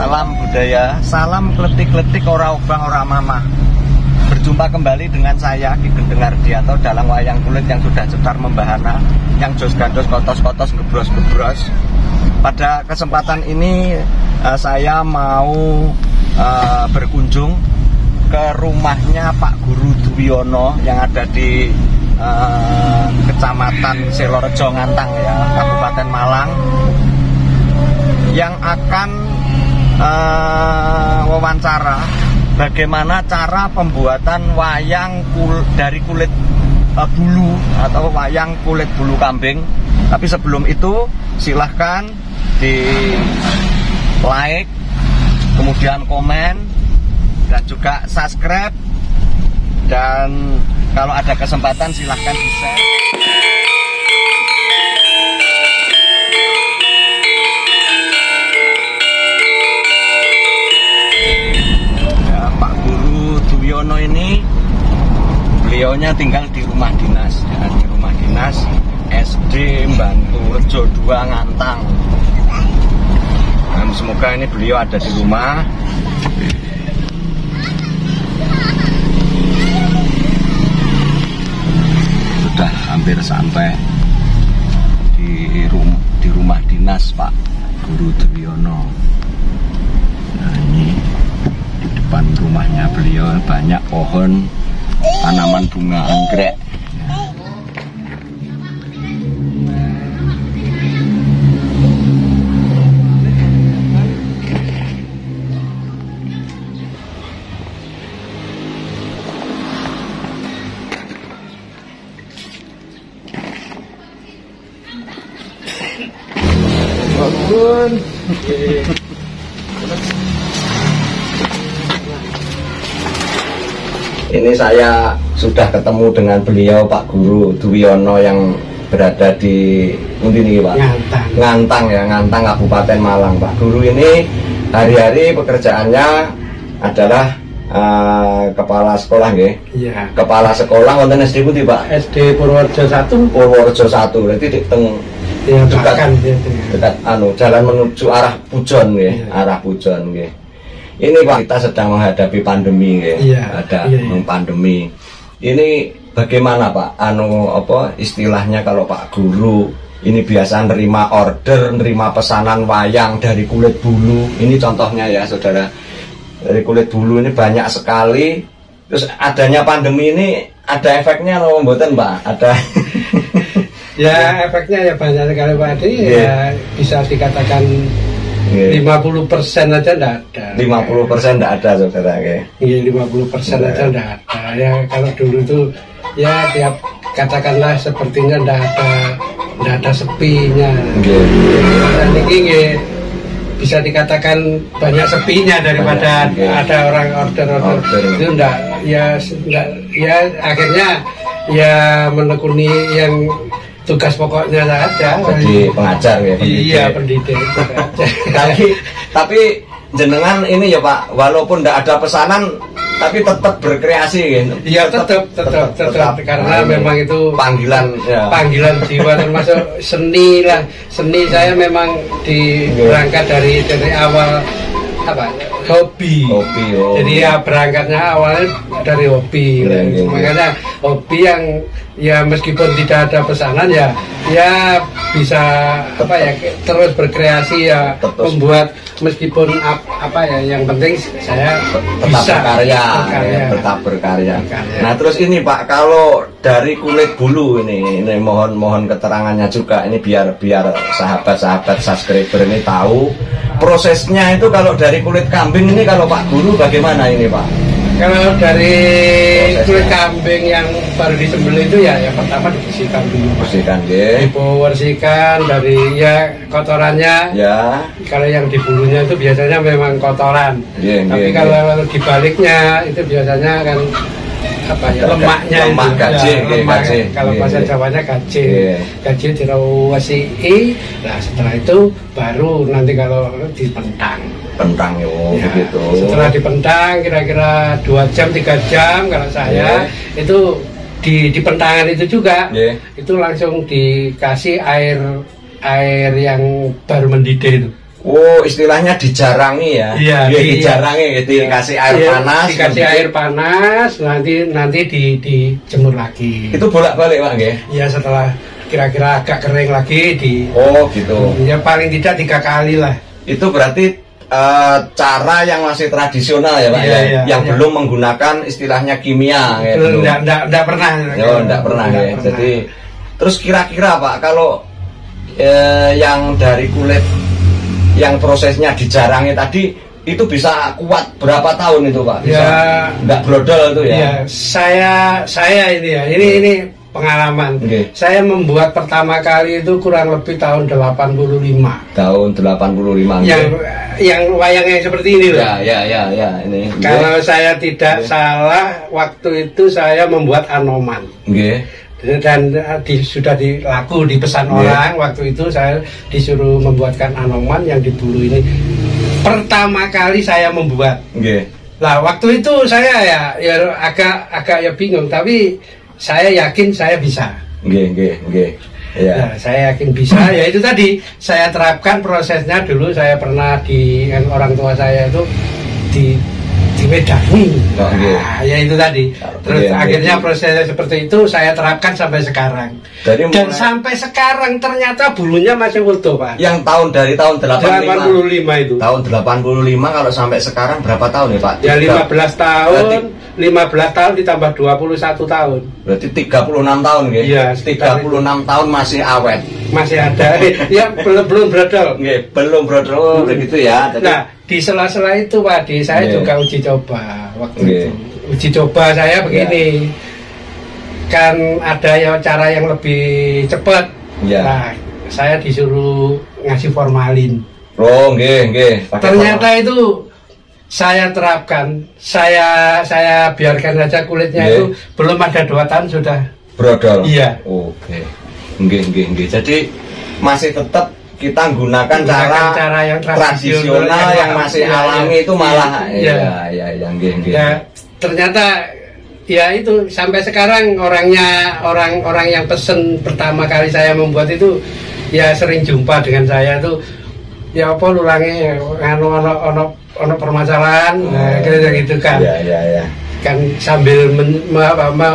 Salam budaya, salam kletik-kletik ora obah ora mamah. Berjumpa kembali dengan saya Ki Gendeng Ardianto dalam wayang kulit yang sudah cetar membahana, yang jos gandos kotos-kotos gebros-gebros. Pada kesempatan ini saya mau berkunjung ke rumahnya Pak Guru Duwiono yang ada di Kecamatan Selorejo Ngantang ya, Kabupaten Malang, yang akan wawancara bagaimana cara pembuatan wayang dari kulit bulu atau wayang kulit bulu kambing. Tapi sebelum itu silahkan di like, kemudian komen, dan juga subscribe, dan kalau ada kesempatan silahkan di share. Ini beliaunya tinggal di rumah dinas ya, di rumah dinas SD Bantu Rejo 2 Ngantang. Dan semoga ini beliau ada di rumah. Sudah hampir sampai di rumah dinas Pak Guru Duwiono. Nah, ini di depan rumahnya beliau banyak pohon tanaman bunga anggrek. Bangun. Ini saya sudah ketemu dengan beliau Pak Guru Duwiono yang berada di ini Pak Ngantang ya, Ngantang Kabupaten Malang. Pak Guru ini hari-hari pekerjaannya adalah kepala sekolah nggih. Iya. Kepala sekolah wonten SD pundi Pak? SD Purworejo 1. Purworejo 1. Berarti di teng ya, dekat jalan menuju arah Pujon nggih, arah Pujon nggih. Ini Pak, kita sedang menghadapi pandemi ya. Iya, ada pandemi. Ini bagaimana Pak? Istilahnya kalau Pak Guru ini biasa nerima order, nerima pesanan wayang dari kulit bulu. Ini contohnya ya saudara. Dari kulit bulu ini banyak sekali. Terus adanya pandemi ini ada efeknya atau mboten Pak? Ada. Ya efeknya ya banyak sekali Pak Adi. Ya bisa dikatakan 50% aja enggak ada. 50% enggak ada saudara ya. Iya 50% aja enggak ada. Ya kalau dulu itu ya tiap katakanlah sepertinya enggak ada sepinya. Dan ini bisa dikatakan banyak sepinya daripada ada orang order itu enggak ya akhirnya ya menekuni yang tugas pokoknya saja. Jadi pengajar ya. Iya pendidik. tapi jenengan ini ya Pak, walaupun tidak ada pesanan tapi tetap berkreasi gitu. Iya tetap karena memang itu panggilan jiwa, termasuk seni lah. Seni saya memang berangkat dari awal hobi. Jadi ya berangkatnya awalnya dari hobi. Makanya hobi yang ya meskipun tidak ada pesanan ya bisa terus berkreasi ya, membuat meskipun yang penting saya tetap berkarya. Nah terus ini Pak, kalau dari kulit bulu ini mohon keterangannya juga ini biar sahabat-sahabat subscriber ini tahu prosesnya itu. Kalau dari kulit kambing ini kalau Pak Guru bagaimana ini Pak? Kalau dari kulit kambing yang baru disembelih itu ya yang pertama dibersihkan dulu. Dibersihkan dari kotorannya. Ya. Kalau yang di bulunya itu biasanya memang kotoran. Tapi kalau dibaliknya itu biasanya kan lemaknya lemak gaji. Kalau bahasa Jawanya gaji dirawasi. Nah setelah itu baru nanti kalau dipentang begitu. Setelah dipentang kira-kira 2 jam 3 jam kalau saya itu di pentangan itu juga itu langsung dikasih air yang baru mendidih itu. Oh, istilahnya dijarangi ya? Iya, dijarangi, dikasih air panas. Dikasih air panas, nanti dijemur lagi. Itu bolak-balik Pak, nggih? Iya, setelah kira-kira agak kering lagi Oh, gitu. Ya paling tidak 3 kali lah. Itu berarti cara yang masih tradisional ya Pak, yang belum menggunakan istilahnya kimia. Enggak pernah. Enggak pernah ya. Jadi, terus kira-kira Pak, kalau yang dari kulit yang prosesnya dijarangi tadi itu bisa kuat berapa tahun itu Pak? Bisa nggak brodol itu ya? Ya, saya ini ya, ini pengalaman. Saya membuat pertama kali itu kurang lebih tahun 85. Tahun 85. Yang wayang yang seperti ini loh. Ya, ini. Kalau saya tidak salah, waktu itu saya membuat Anoman. Dan sudah dilaku dipesan orang. Waktu itu saya disuruh membuatkan Anoman yang di bulu ini. Pertama kali saya membuat. Lah waktu itu saya ya agak ya bingung, tapi saya yakin saya bisa. Ya, saya yakin bisa. Ya itu tadi saya terapkan prosesnya dulu. Saya pernah orang tua saya itu di Wedani. Ya itu tadi. Terus akhirnya prosesnya seperti itu saya terapkan sampai sekarang. Dan sampai sekarang ternyata bulunya masih utuh Pak. Yang dari tahun 85 itu. Tahun 85 kalau sampai sekarang berapa tahun ya Pak? Ya 15 tahun. 15 tahun ditambah 21 tahun. Berarti 36 tahun ya? Iya, 36 tahun masih awet. Masih ada. Ya belum brodol. Belum brodol begitu ya. Nah, di sela-sela itu Pak Adi, saya juga uji coba waktu itu. Uji coba saya begini. Kan ada ya cara yang lebih cepat. Nah, saya disuruh ngasih formalin. Oh, nggih. Ternyata itu saya terapkan, saya biarkan saja kulitnya itu belum ada 2 tahun sudah brodol. Iya. Oke. Nggih. Jadi masih tetap kita gunakan cara yang tradisional yang masih alami itu malah nggih. Ya, ternyata ya itu sampai sekarang orang yang pesen pertama kali saya membuat itu ya sering jumpa dengan saya tuh ya apa lulange ono permasalahan kayak gitu kan. Iya. Kan sambil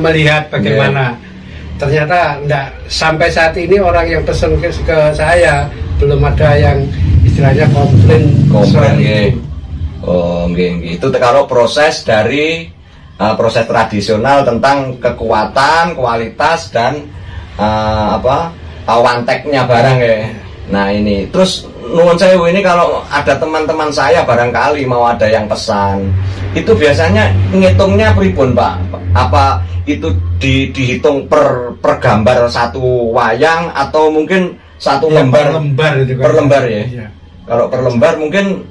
melihat bagaimana. Ternyata enggak, sampai saat ini orang yang pesen ke saya belum ada yang istilahnya komplain ya. Oh, nggih. Itu kalau proses dari proses tradisional tentang kekuatan, kualitas dan wanteknya barang ya. Nah, ini terus nuwun sewu, ini kalau ada teman-teman saya barangkali mau ada yang pesan, itu biasanya ngitungnya pripun Pak? Apa itu dihitung per gambar satu wayang atau mungkin satu lembar itu kan? Per lembar ya. Kalau per lembar mungkin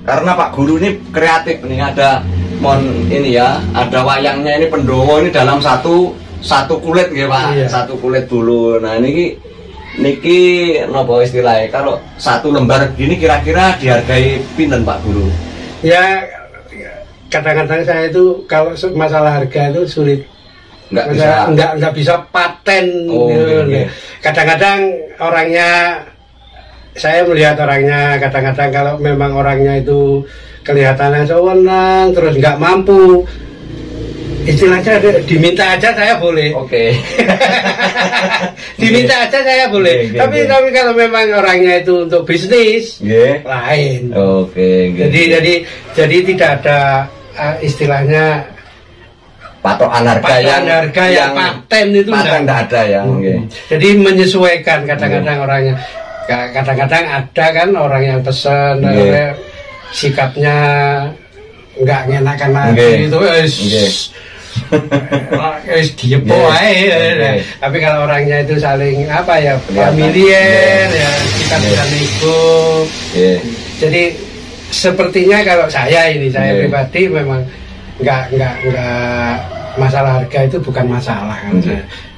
karena Pak Guru ini kreatif nih, ada ini ya, ada wayangnya ini Pendongo ini dalam satu kulit ya Pak, satu kulit bulu. Nah niki nopo istilahnya, kalau satu lembar gini kira-kira dihargai pinten Pak Guru? Ya kadang-kadang saya itu kalau masalah harga itu sulit. Nggak bisa paten. Kadang-kadang orangnya, saya melihat orangnya, kadang-kadang kalau memang orangnya itu kelihatannya sewenang terus nggak mampu, istilahnya diminta aja saya boleh. Diminta aja saya boleh. Tapi kalau memang orangnya itu untuk bisnis lain. Jadi tidak ada istilahnya patokan harga yang paten itu tidak ada ya. Jadi menyesuaikan kadang-kadang orangnya. Kadang-kadang ada kan orang yang pesan sikapnya nggak ngenakan lagi itu diepo aja. Tapi kalau orangnya itu saling familiar ya, kita bisa nego. Jadi sepertinya kalau saya pribadi memang nggak masalah harga itu bukan masalah kan.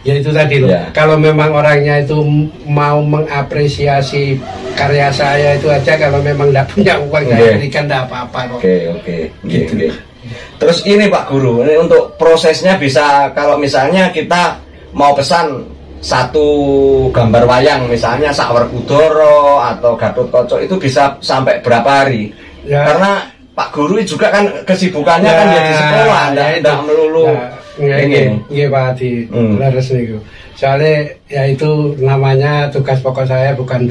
Ya itu tadi loh. Kalau memang orangnya itu mau mengapresiasi karya saya itu aja, kalau memang nggak punya uang saya berikan nggak apa-apa kok. Gitu. Terus ini Pak Guru, ini untuk prosesnya bisa, kalau misalnya kita mau pesan satu gambar wayang misalnya Sawerkudara atau Gatotkaca itu bisa sampai berapa hari? Ya. Karena Pak Guru juga kan kesibukannya kan ya di sekolah, tidak melulu. Nggih Pak Adi, leres niku. Soalnya ya itu namanya tugas pokok saya bukan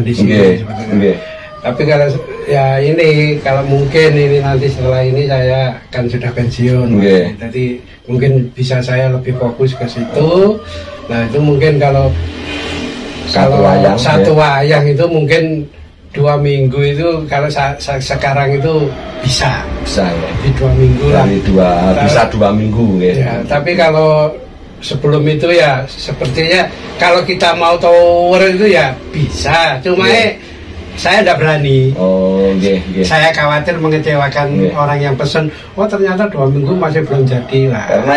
di sini sebetulnya. Tapi kalau ya ini kalau mungkin ini nanti setelah ini saya kan sudah pensiun, jadi mungkin bisa saya lebih fokus ke situ. Nah itu mungkin kalau satu wayang itu mungkin 2 minggu itu kalau sekarang itu bisa ya. Di 2 minggu lah. Bisa 2 minggu ya. Ya. Tapi kalau sebelum itu ya sepertinya kalau kita mau tower itu ya bisa. Cuma saya tidak berani. Saya khawatir mengecewakan orang yang pesen. Oh ternyata 2 minggu masih belum jadi lah. Karena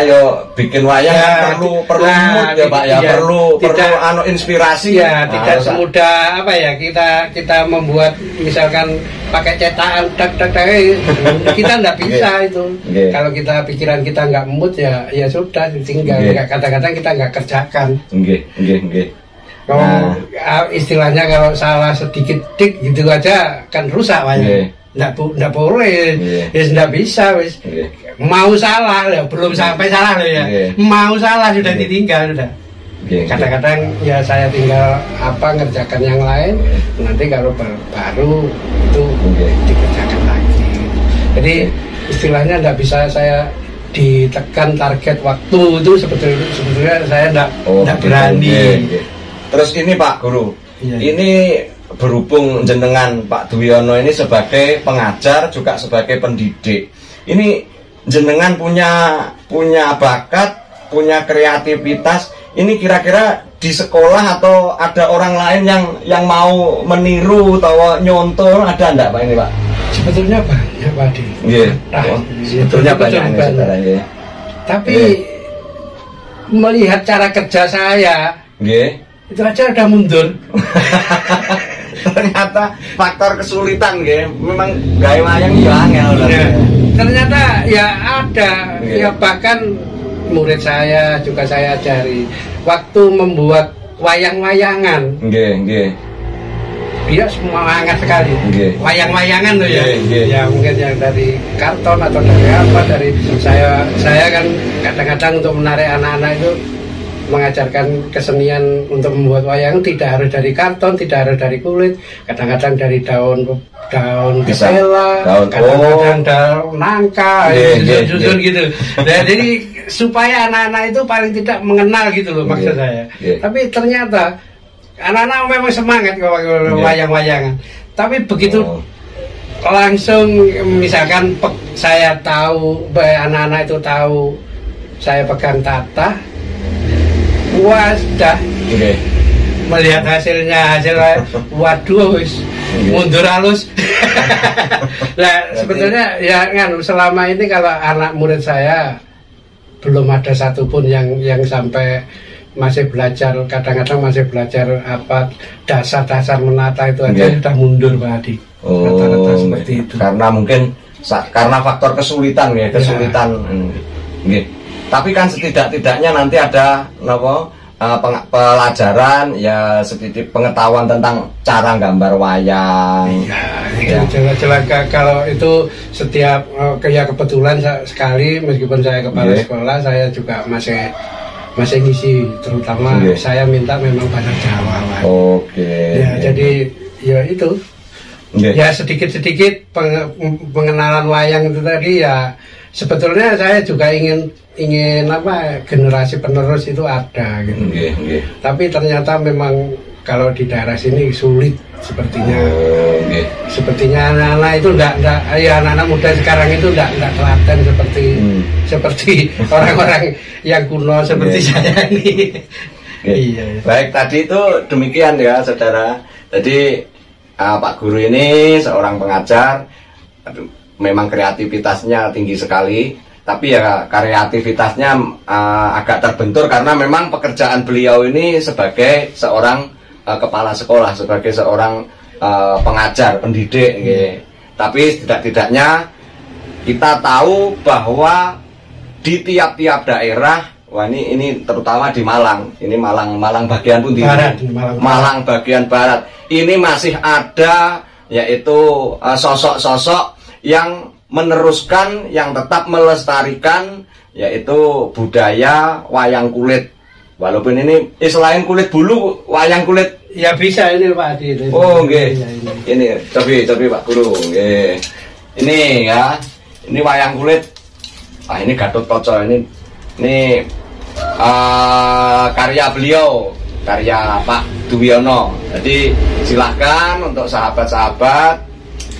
bikin wayang perlu mood ya Pak ya. Perlu inspirasi. Ya tidak semudah apa ya kita membuat misalkan pakai cetakan kita tidak bisa itu. Kalau pikiran kita nggak mood ya sudah tinggal. Kadang-kadang kita nggak kerjakan. Istilahnya kalau salah sedikit dik gitu aja kan rusak wayang. Nggak boleh, nggak bisa wis. Mau salah ya belum sampai salah loh ya. Mau salah sudah ditinggal sudah. Kadang-kadang ya saya tinggal ngerjakan yang lain. Nanti kalau baru itu dikerjakan lagi. Jadi istilahnya nggak bisa saya ditekan target waktu itu sebetulnya saya nggak berani. Terus ini Pak Guru, ini berhubung jenengan Pak Dwiyono ini sebagai pengajar juga sebagai pendidik. Ini jenengan punya bakat, punya kreativitas. Ini kira-kira di sekolah atau ada orang lain yang mau meniru atau nyontoh ada enggak Pak ini Pak? Sebetulnya banyak Pak Di. Sebetulnya banyak. Tapi melihat cara kerja saya. Itu aja udah mundur. Ternyata faktor kesulitan memang gaya wayang angel. Ternyata ya ada ya bahkan murid saya juga saya ajari waktu membuat wayang-wayangan. Dia semangat sekali. Wayang-wayangan loh ya. Ya mungkin yang dari karton atau dari apa saya kan kadang-kadang untuk menarik anak-anak itu mengajarkan kesenian untuk membuat wayang tidak harus dari karton, tidak harus dari kulit, kadang-kadang dari daun ketela, kadang-kadang daun nangka, susun gitu. Nah, jadi supaya anak-anak itu paling tidak mengenal gitu loh maksud saya. Tapi ternyata anak-anak memang semangat kalau wayang-wayangan. Tapi begitu langsung misalkan saya tahu, anak-anak itu tahu saya pegang tata. Wah sudah melihat hasilnya waduh mundur halus. Nah sebetulnya ya kan selama ini kalau anak murid saya belum ada satupun yang sampai masih belajar, kadang-kadang masih belajar dasar-dasar menata itu aja sudah mundur Pak Adi. Rata-rata seperti itu. Karena mungkin karena faktor kesulitan kesulitan. Tapi kan setidak-tidaknya nanti ada pelajaran ya sedikit pengetahuan tentang cara gambar wayang. Iya, jelas-jelas kalau itu setiap kebetulan sekali meskipun saya kepala sekolah saya juga masih ngisi, terutama saya minta memang bahasa Jawa. Ya jadi ya itu. Ya sedikit-sedikit pengenalan wayang itu tadi ya. Sebetulnya saya juga ingin generasi penerus itu ada gitu. Tapi ternyata memang kalau di daerah sini sulit sepertinya. Sepertinya anak-anak itu anak-anak muda sekarang itu enggak telaten seperti orang-orang yang kuno seperti saya ini. Baik, tadi itu demikian ya saudara. Jadi Pak Guru ini seorang pengajar, memang kreativitasnya tinggi sekali, tapi ya kreativitasnya agak terbentur karena memang pekerjaan beliau ini sebagai seorang kepala sekolah, sebagai seorang pengajar, pendidik. Tapi tidak-tidaknya kita tahu bahwa di tiap-tiap daerah Wah ini terutama di Malang. Ini Malang bagian pun di barat, Malang bagian barat. Ini masih ada yaitu sosok-sosok yang meneruskan, yang tetap melestarikan yaitu budaya wayang kulit. Walaupun ini selain kulit bulu, wayang kulit ya bisa ini Pak Adi. Oh nggih. Ini cobi Pak Guru nggih. Ini ya. Ini wayang kulit. Ah ini Gatotkaca ini karya beliau, karya Pak Duwiono. Jadi silahkan untuk sahabat-sahabat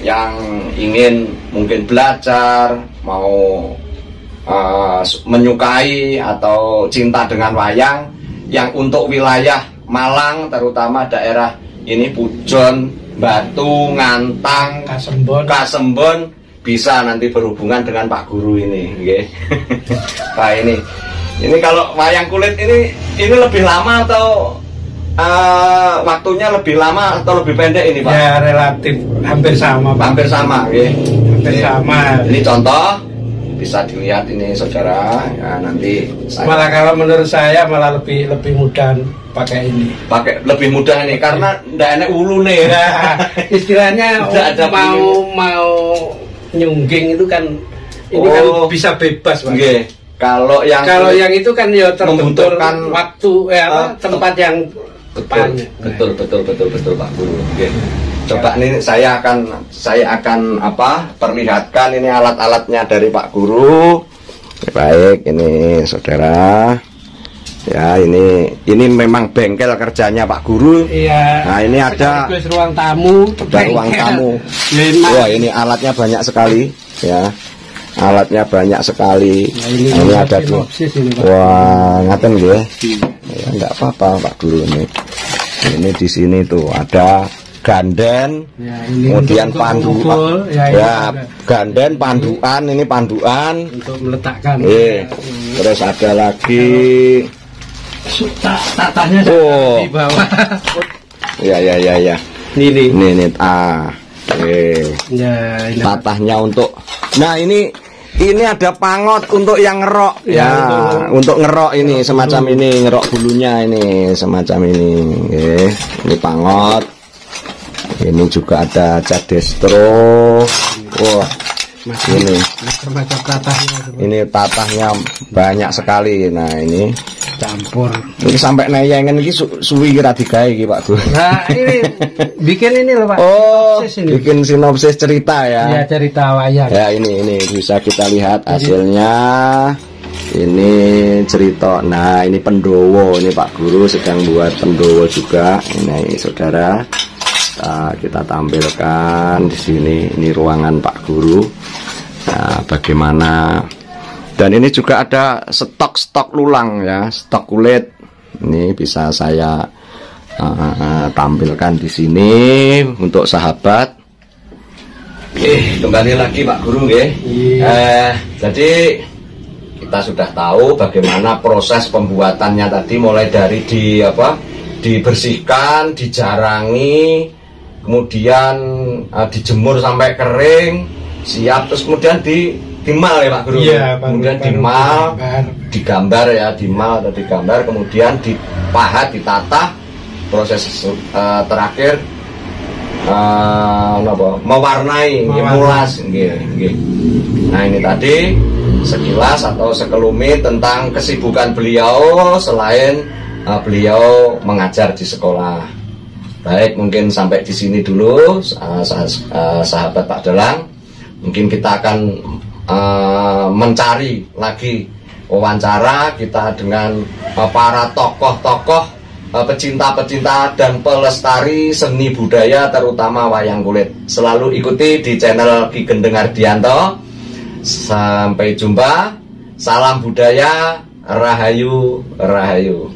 yang ingin mungkin belajar, mau menyukai atau cinta dengan wayang, yang untuk wilayah Malang terutama daerah ini Pujon, Batu, Ngantang, Kasembon bisa nanti berhubungan dengan Pak Guru ini, okay? Nah ini kalau wayang kulit ini lebih lama atau waktunya lebih lama atau lebih pendek ini Pak? Ya relatif hampir sama Pak. Hampir sama, okay? Hampir sama. Ini contoh bisa dilihat ini saudara, ya nanti malah kalau menurut saya malah lebih mudah pakai ini. Pakai lebih mudah ini karena ndak enak ulu nih. Nah, istilahnya mau nyungging itu kan ini kan bisa bebas Pak. Okay. Kalau yang itu kan ya membutuhkan waktu tempat yang betul Pak Guru. Okay. Coba ini saya akan perlihatkan ini alat-alatnya dari Pak Guru. Baik, ini saudara. Ya, ini memang bengkel kerjanya Pak Guru. Iya. Nah, ini ada ruang tamu. Ruang tamu. Wah, ini alatnya banyak sekali, ya. Alatnya banyak sekali. Nah, ini ada tuh. Wah, ngaten nggih. Ya, enggak apa-apa Pak Guru ini. Ini di sini tuh ada ganden, ya, kemudian panduan, ganden, panduan, ini panduan untuk meletakkan. Terus ada lagi tatahnya di bawah. Ya. Ini tatahnya untuk. Nah ini ada pangot untuk yang ngerok. Ya, untuk ngerok ini semacam ini, ngerok bulunya ini semacam ini. Ini pangot. Ini juga ada cadestro. Wah, ini ini tatahnya banyak sekali. Nah ini campur. Ini sampai nayangan ini suwi kira digawe iki Pak Guru. Nah ini bikin ini loh Pak. Oh, bikin sinopsis cerita ya. Iya, cerita wayang. Ya ini bisa kita lihat hasilnya. Ini cerita. Nah ini Pendowo, ini Pak Guru sedang buat Pendowo juga. Ini saudara. Nah, kita tampilkan di sini. Ini ruangan Pak Guru. Nah, bagaimana? Dan ini juga ada stok lulang ya, stok kulit. Ini bisa saya tampilkan di sini untuk sahabat. Oke, kembali lagi Pak Guru, nggih. Jadi kita sudah tahu bagaimana proses pembuatannya tadi, mulai dari dibersihkan, dijarangi, kemudian dijemur sampai kering, siap, terus kemudian dimal ya Pak Guru. Iya, kemudian dimal, digambar ya, dimal atau digambar, kemudian dipahat, ditata, proses terakhir mewarnai, mulas. Nah ini tadi sekilas atau sekelumit tentang kesibukan beliau selain beliau mengajar di sekolah. Baik, mungkin sampai di sini dulu sahabat Pak Dalang. Mungkin kita akan mencari lagi wawancara kita dengan para tokoh-tokoh pecinta-pecinta dan pelestari seni budaya terutama wayang kulit. Selalu ikuti di channel Ki Gendeng Ardianto. Sampai jumpa. Salam budaya, rahayu, rahayu.